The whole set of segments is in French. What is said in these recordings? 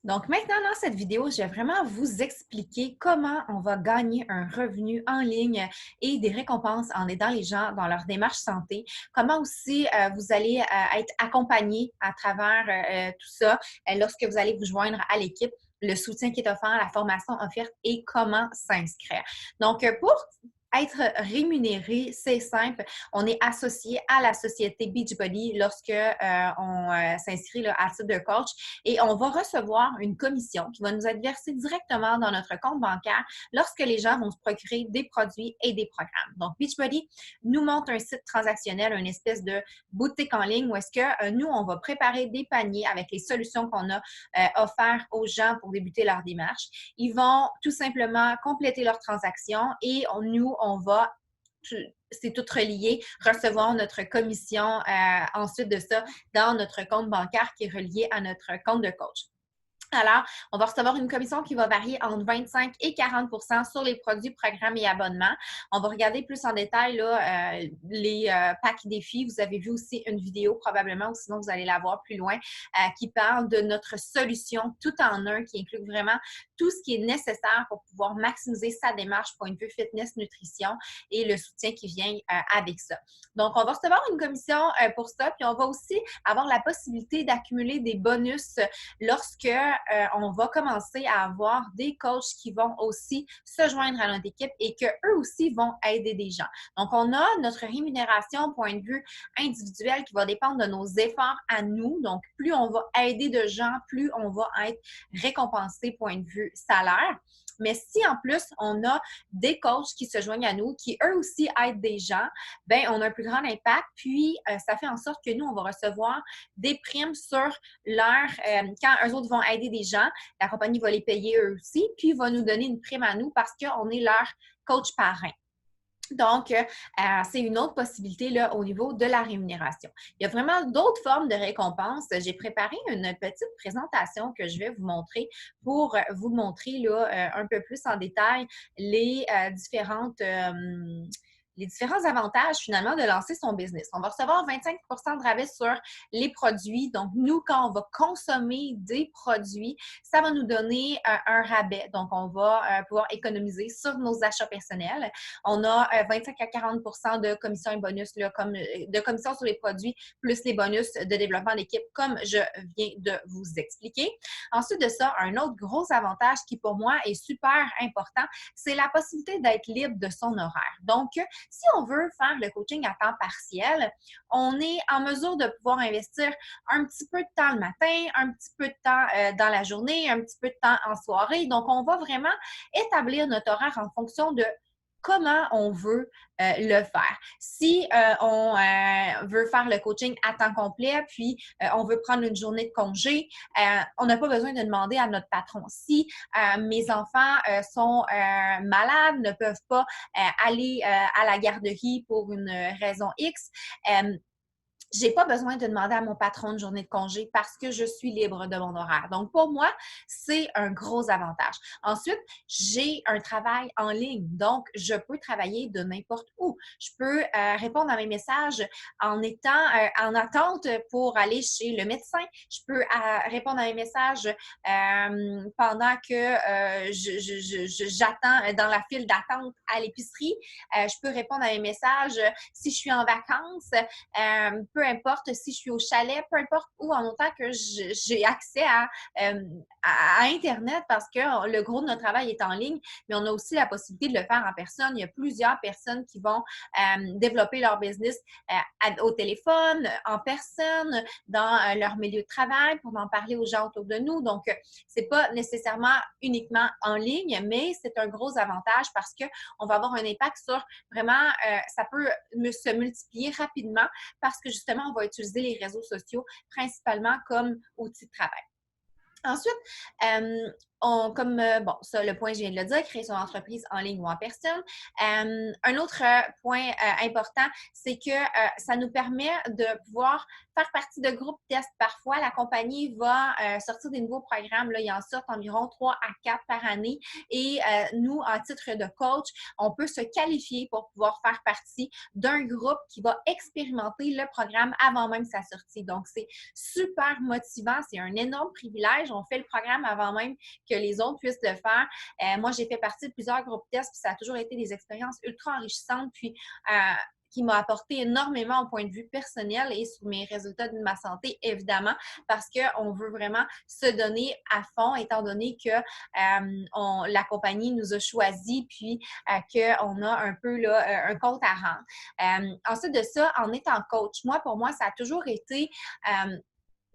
Donc maintenant, dans cette vidéo, je vais vraiment vous expliquer comment on va gagner un revenu en ligne et des récompenses en aidant les gens dans leur démarche santé. Comment aussi vous allez être accompagné à travers tout ça lorsque vous allez vous joindre à l'équipe, le soutien qui est offert, la formation offerte et comment s'inscrire. Donc, pour être rémunéré, c'est simple. On est associé à la société Beachbody lorsque on s'inscrit là, à titre de coach et on va recevoir une commission qui va nous être versée directement dans notre compte bancaire lorsque les gens vont se procurer des produits et des programmes. Donc, Beachbody nous montre un site transactionnel, une espèce de boutique en ligne où est-ce que nous, on va préparer des paniers avec les solutions qu'on a offertes aux gens pour débuter leur démarche. Ils vont tout simplement compléter leur transaction et on va c'est tout relié, recevoir notre commission ensuite de ça dans notre compte bancaire qui est relié à notre compte de coach. Alors, on va recevoir une commission qui va varier entre 25 et 40 sur les produits, programmes et abonnements. On va regarder plus en détail là, les packs défis. Vous avez vu aussi une vidéo probablement, ou sinon vous allez la voir plus loin, qui parle de notre solution tout en un, qui inclut vraiment tout ce qui est nécessaire pour pouvoir maximiser sa démarche point de vue fitness, nutrition et le soutien qui vient avec ça. Donc, on va recevoir une commission pour ça, puis on va aussi avoir la possibilité d'accumuler des bonus lorsque on va commencer à avoir des coachs qui vont aussi se joindre à notre équipe et qu'eux aussi vont aider des gens. Donc, on a notre rémunération point de vue individuel qui va dépendre de nos efforts à nous. Donc, plus on va aider de gens, plus on va être récompensé point de vue salaire. Mais si en plus, on a des coachs qui se joignent à nous, qui eux aussi aident des gens, ben on a un plus grand impact. Puis, ça fait en sorte que nous, on va recevoir des primes sur leur, quand eux autres vont aider des gens, la compagnie va les payer eux aussi, puis va nous donner une prime à nous parce qu'on est leur coach parrain. Donc, c'est une autre possibilité là, au niveau de la rémunération. Il y a vraiment d'autres formes de récompenses. J'ai préparé une petite présentation que je vais vous montrer pour vous montrer là, un peu plus en détail les les différents avantages finalement de lancer son business. On va recevoir 25 de rabais sur les produits. Donc, nous, quand on va consommer des produits, ça va nous donner un rabais. Donc, on va pouvoir économiser sur nos achats personnels. On a 25 à 40 de commissions et bonus, là, comme, de commissions sur les produits, plus les bonus de développement d'équipe, comme je viens de vous expliquer. Ensuite de ça, un autre gros avantage qui, pour moi, est super important, c'est la possibilité d'être libre de son horaire. Donc, si on veut faire le coaching à temps partiel, on est en mesure de pouvoir investir un petit peu de temps le matin, un petit peu de temps dans la journée, un petit peu de temps en soirée. Donc, on va vraiment établir notre horaire en fonction de comment on veut le faire. Si on veut faire le coaching à temps complet, puis on veut prendre une journée de congé, on n'a pas besoin de demander à notre patron. Si mes enfants sont malades, ne peuvent pas aller à la garderie pour une raison X, j'ai pas besoin de demander à mon patron une journée de congé parce que je suis libre de mon horaire. Donc, pour moi, c'est un gros avantage. Ensuite, j'ai un travail en ligne. Donc, je peux travailler de n'importe où. Je peux répondre à mes messages en étant en attente pour aller chez le médecin. Je peux répondre à mes messages pendant que j'attends dans la file d'attente à l'épicerie. Je peux répondre à mes messages si je suis en vacances. Peu importe si je suis au chalet, peu importe où, en autant que j'ai accès à Internet parce que le gros de notre travail est en ligne, mais on a aussi la possibilité de le faire en personne. Il y a plusieurs personnes qui vont développer leur business au téléphone, en personne, dans leur milieu de travail pour en parler aux gens autour de nous. Donc, c'est pas nécessairement uniquement en ligne, mais c'est un gros avantage parce qu'on va avoir un impact sur vraiment, ça peut se multiplier rapidement parce que justement, on va utiliser les réseaux sociaux principalement comme outil de travail. Ensuite, comme, bon, ça, le point, je viens de le dire, créer son entreprise en ligne ou en personne. Un autre point important, c'est que ça nous permet de pouvoir faire partie de groupes tests. Parfois, la compagnie va sortir des nouveaux programmes. Là, il en sort environ 3 à 4 par année. Et nous, en titre de coach, on peut se qualifier pour pouvoir faire partie d'un groupe qui va expérimenter le programme avant même sa sortie. Donc, c'est super motivant. C'est un énorme privilège. On fait le programme avant même que les autres puissent le faire. Moi, j'ai fait partie de plusieurs groupes tests, puis ça a toujours été des expériences ultra enrichissantes, puis qui m'a apporté énormément au point de vue personnel et sur mes résultats de ma santé, évidemment, parce qu'on veut vraiment se donner à fond, étant donné que la compagnie nous a choisis, puis qu'on a un peu là, un compte à rendre. Ensuite de ça, en étant coach, pour moi, ça a toujours été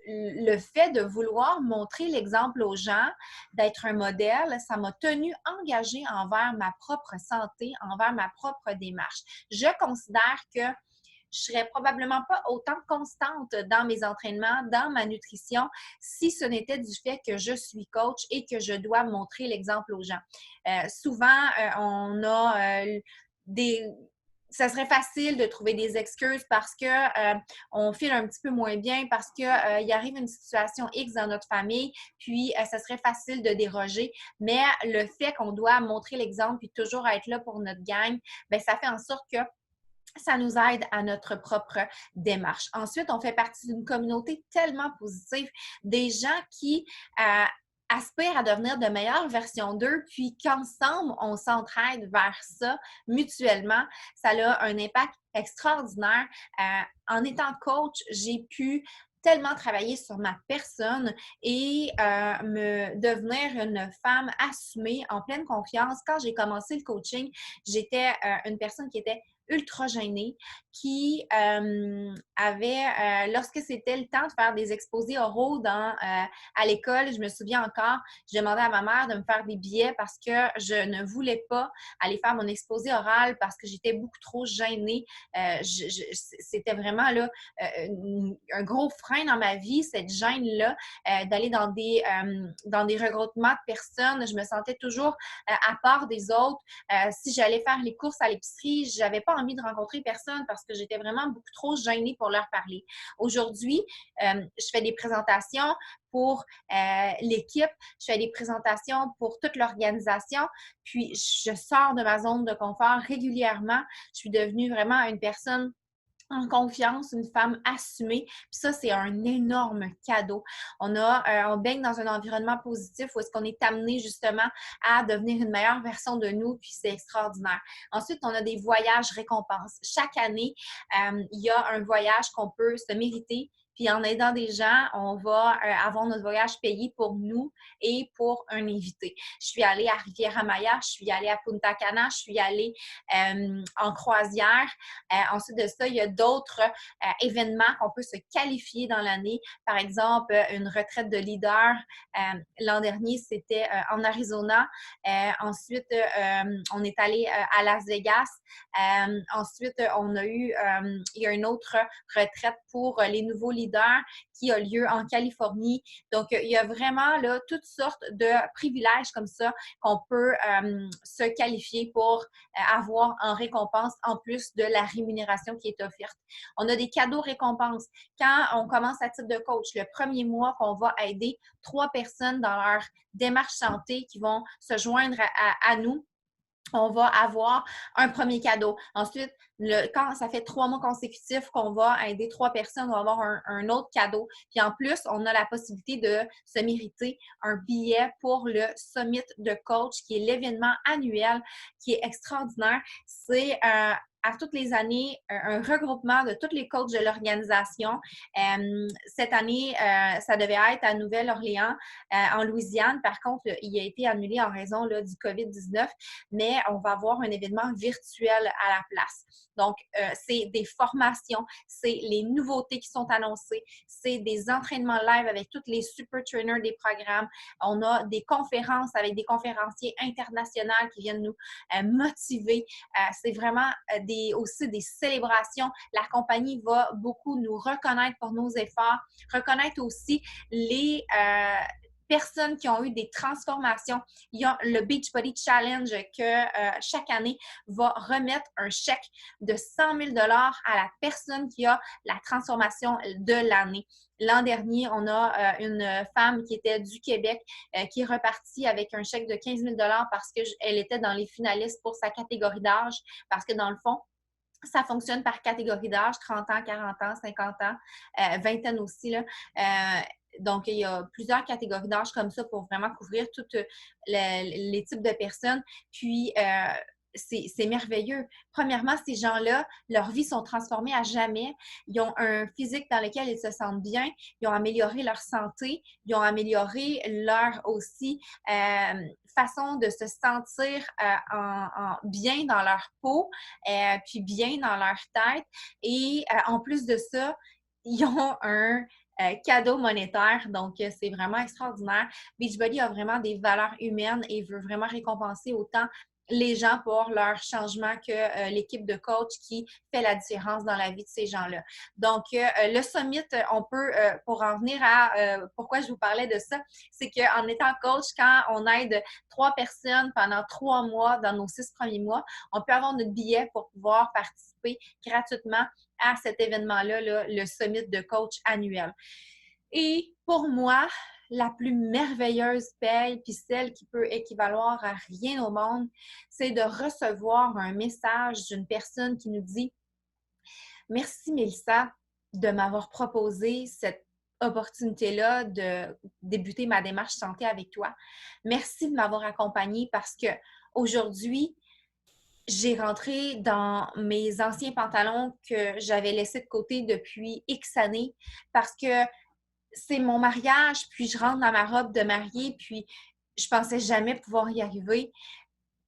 le fait de vouloir montrer l'exemple aux gens, d'être un modèle, ça m'a tenue engagée envers ma propre santé, envers ma propre démarche. Je considère que je serais probablement pas autant constante dans mes entraînements, dans ma nutrition, si ce n'était du fait que je suis coach et que je dois montrer l'exemple aux gens. Souvent, on a des ça serait facile de trouver des excuses parce que on file un petit peu moins bien, parce que il arrive une situation X dans notre famille, puis ça serait facile de déroger. Mais le fait qu'on doit montrer l'exemple puis toujours être là pour notre gang, bien, ça fait en sorte que ça nous aide à notre propre démarche. Ensuite, on fait partie d'une communauté tellement positive, des gens qui aspirent à devenir de meilleures versions d'eux, puis qu'ensemble, on s'entraide vers ça mutuellement. Ça a un impact extraordinaire. En étant coach, j'ai pu tellement travailler sur ma personne et me devenir une femme assumée, en pleine confiance. Quand j'ai commencé le coaching, j'étais une personne qui était ultra gênée, qui avait, lorsque c'était le temps de faire des exposés oraux à l'école, je me souviens encore, je demandais à ma mère de me faire des billets parce que je ne voulais pas aller faire mon exposé oral parce que j'étais beaucoup trop gênée. C'était vraiment là, un gros frein dans ma vie, cette gêne-là, d'aller dans des regroupements de personnes. Je me sentais toujours à part des autres. Si j'allais faire les courses à l'épicerie, j'avais pas envie de rencontrer personne parce que j'étais vraiment beaucoup trop gênée pour leur parler. Aujourd'hui, je fais des présentations pour l'équipe, je fais des présentations pour toute l'organisation, puis je sors de ma zone de confort régulièrement. Je suis devenue vraiment une personne en confiance, une femme assumée. Puis ça, c'est un énorme cadeau. On baigne dans un environnement positif où est-ce qu'on est amené justement à devenir une meilleure version de nous, puis c'est extraordinaire. Ensuite, on a des voyages récompenses. Chaque année, il y a un voyage qu'on peut se mériter. Puis en aidant des gens, on va avoir notre voyage payé pour nous et pour un invité. Je suis allée à Riviera-Maya, je suis allée à Punta Cana, je suis allée en croisière. Ensuite de ça, il y a d'autres événements qu'on peut se qualifier dans l'année. Par exemple, une retraite de leader. L'an dernier, c'était en Arizona. Ensuite, on est allé à Las Vegas. Ensuite, il y a une autre retraite pour les nouveaux leaders qui a lieu en Californie. Donc, il y a vraiment là toutes sortes de privilèges comme ça qu'on peut se qualifier pour avoir en récompense en plus de la rémunération qui est offerte. On a des cadeaux récompenses. Quand on commence à titre de coach, le premier mois qu'on va aider 3 personnes dans leur démarche santé qui vont se joindre à nous, on va avoir un premier cadeau. Ensuite, quand ça fait 3 mois consécutifs qu'on va aider 3 personnes, on va avoir un autre cadeau. Puis en plus, on a la possibilité de se mériter un billet pour le Summit de Coach, qui est l'événement annuel qui est extraordinaire. C'est à toutes les années un regroupement de tous les coachs de l'organisation. Cette année, ça devait être à Nouvelle-Orléans, en Louisiane. Par contre, il a été annulé en raison là, du COVID-19, mais on va avoir un événement virtuel à la place. Donc, c'est des formations, c'est les nouveautés qui sont annoncées, c'est des entraînements live avec tous les super trainers des programmes. On a des conférences avec des conférenciers internationaux qui viennent nous motiver. C'est vraiment aussi des célébrations. La compagnie va beaucoup nous reconnaître pour nos efforts, reconnaître aussi les personnes qui ont eu des transformations. Il y a le Beachbody Challenge que chaque année va remettre un chèque de 100 000 $ à la personne qui a la transformation de l'année. L'an dernier, on a une femme qui était du Québec qui est repartie avec un chèque de 15 000 $ parce qu'elle était dans les finalistes pour sa catégorie d'âge. Parce que dans le fond, ça fonctionne par catégorie d'âge, 30 ans, 40 ans, 50 ans, vingtaine aussi, là. Donc, il y a plusieurs catégories d'âge comme ça pour vraiment couvrir tous les types de personnes. Puis, c'est merveilleux. Premièrement, ces gens-là, leurs vies sont transformées à jamais. Ils ont un physique dans lequel ils se sentent bien. Ils ont amélioré leur santé. Ils ont amélioré leur aussi façon de se sentir bien dans leur peau, puis bien dans leur tête. Et en plus de ça, ils ont un cadeau monétaire. Donc, c'est vraiment extraordinaire. Beachbody a vraiment des valeurs humaines et veut vraiment récompenser autant les gens pour leur changement que l'équipe de coach qui fait la différence dans la vie de ces gens-là. Donc, le summit, on peut, pour en venir à pourquoi je vous parlais de ça, c'est qu'en étant coach, quand on aide 3 personnes pendant 3 mois dans nos 6 premiers mois, on peut avoir notre billet pour pouvoir participer gratuitement à cet événement-là, là, le summit de coach annuel. Et pour moi, la plus merveilleuse paye, puis celle qui peut équivaloir à rien au monde, c'est de recevoir un message d'une personne qui nous dit « Merci Mélissa de m'avoir proposé cette opportunité-là de débuter ma démarche santé avec toi. Merci de m'avoir accompagnée parce que aujourd'hui, j'ai rentré dans mes anciens pantalons que j'avais laissés de côté depuis X années parce que c'est mon mariage, puis je rentre dans ma robe de mariée, puis je pensais jamais pouvoir y arriver.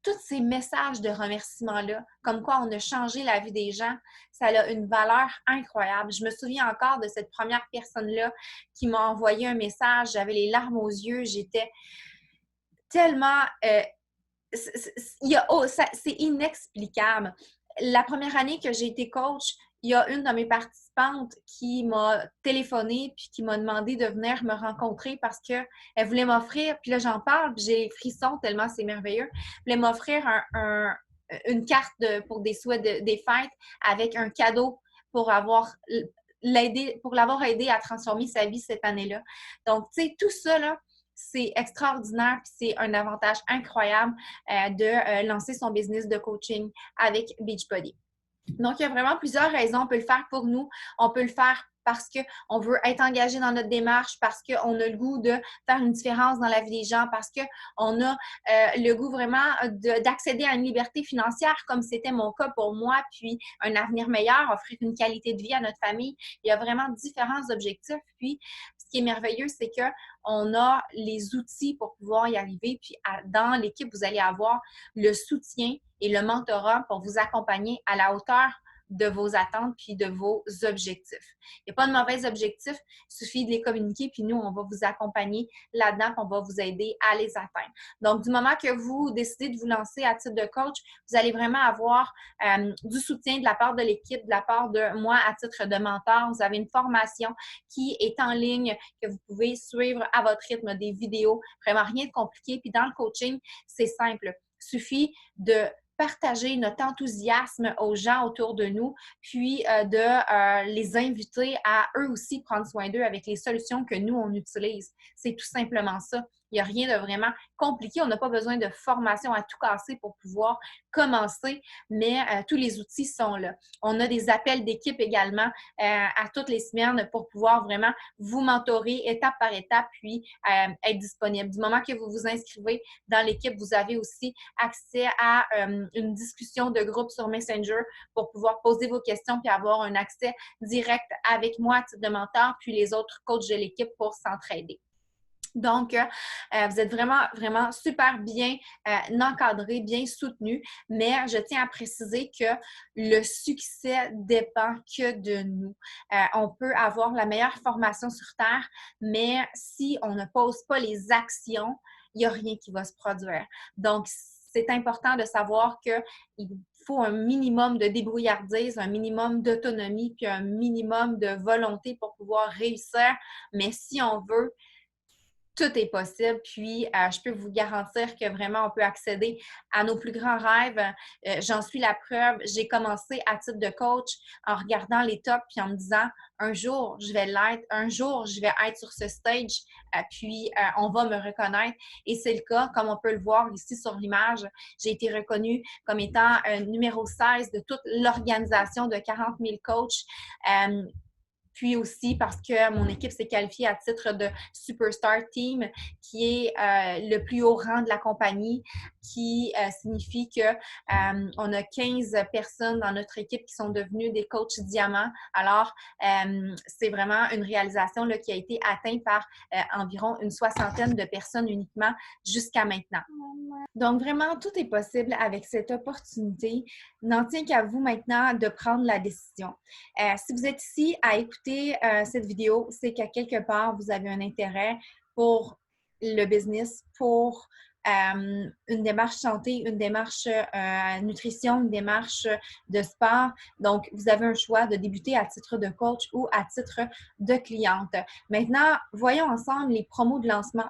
Tous ces messages de remerciement-là, comme quoi on a changé la vie des gens, ça a une valeur incroyable. Je me souviens encore de cette première personne-là qui m'a envoyé un message, j'avais les larmes aux yeux, j'étais tellement... c'est inexplicable. La première année que j'ai été coach, il y a une de mes participantes qui m'a téléphoné puis qui m'a demandé de venir me rencontrer parce qu'elle voulait m'offrir, puis là j'en parle, puis j'ai les frissons tellement c'est merveilleux, elle voulait m'offrir une carte pour des souhaits des fêtes avec un cadeau pour l'avoir aidé à transformer sa vie cette année-là. Donc, tu sais, tout ça, là, c'est extraordinaire puis c'est un avantage incroyable de lancer son business de coaching avec Beachbody. Donc, il y a vraiment plusieurs raisons. On peut le faire pour nous. On peut le faire parce qu'on veut être engagé dans notre démarche, parce qu'on a le goût de faire une différence dans la vie des gens, parce qu'on a le goût vraiment d'accéder à une liberté financière, comme c'était mon cas pour moi, puis un avenir meilleur, offrir une qualité de vie à notre famille. Il y a vraiment différents objectifs. Puis, ce qui est merveilleux, c'est qu'on a les outils pour pouvoir y arriver. Puis, dans l'équipe, vous allez avoir le soutien et le mentorat pour vous accompagner à la hauteur de vos attentes puis de vos objectifs. Il n'y a pas de mauvais objectifs, il suffit de les communiquer puis nous, on va vous accompagner là-dedans, on va vous aider à les atteindre. Donc, du moment que vous décidez de vous lancer à titre de coach, vous allez vraiment avoir du soutien de la part de l'équipe, de la part de moi à titre de mentor. Vous avez une formation qui est en ligne, que vous pouvez suivre à votre rythme, des vidéos, vraiment rien de compliqué. Puis dans le coaching, c'est simple. Il suffit de partager notre enthousiasme aux gens autour de nous, puis de les inviter à eux aussi prendre soin d'eux avec les solutions que nous, on utilise. C'est tout simplement ça. Il n'y a rien de vraiment compliqué. On n'a pas besoin de formation à tout casser pour pouvoir commencer, mais tous les outils sont là. On a des appels d'équipe également à toutes les semaines pour pouvoir vraiment vous mentorer étape par étape, puis être disponible. Du moment que vous vous inscrivez dans l'équipe, vous avez aussi accès à une discussion de groupe sur Messenger pour pouvoir poser vos questions puis avoir un accès direct avec moi à titre de mentor, puis les autres coachs de l'équipe pour s'entraider. Donc, vous êtes vraiment, vraiment super bien encadré, bien soutenu, mais je tiens à préciser que le succès dépend que de nous. On peut avoir la meilleure formation sur Terre, mais si on ne pose pas les actions, il n'y a rien qui va se produire. Donc, c'est important de savoir qu'il faut un minimum de débrouillardise, un minimum d'autonomie, puis un minimum de volonté pour pouvoir réussir. Mais si on veut tout est possible. Puis, je peux vous garantir que vraiment, on peut accéder à nos plus grands rêves. J'en suis la preuve. J'ai commencé à titre de coach en regardant les tops puis en me disant, un jour, je vais l'être. Un jour, je vais être sur ce stage. Puis, on va me reconnaître. Et c'est le cas, comme on peut le voir ici sur l'image. J'ai été reconnue comme étant numéro 16 de toute l'organisation de 40 000 coachs. Puis aussi parce que mon équipe s'est qualifiée à titre de Superstar Team, qui est le plus haut rang de la compagnie, qui signifie que on a 15 personnes dans notre équipe qui sont devenues des coachs diamants. Alors, c'est vraiment une réalisation là, qui a été atteinte par environ une soixantaine de personnes uniquement jusqu'à maintenant. Donc, vraiment, tout est possible avec cette opportunité. N'en tient qu'à vous maintenant de prendre la décision. Si vous êtes ici à écouter cette vidéo, c'est qu'à quelque part, vous avez un intérêt pour le business, pour une démarche santé, une démarche nutrition, une démarche de sport. Donc, vous avez un choix de débuter à titre de coach ou à titre de cliente. Maintenant, voyons ensemble les promos de lancement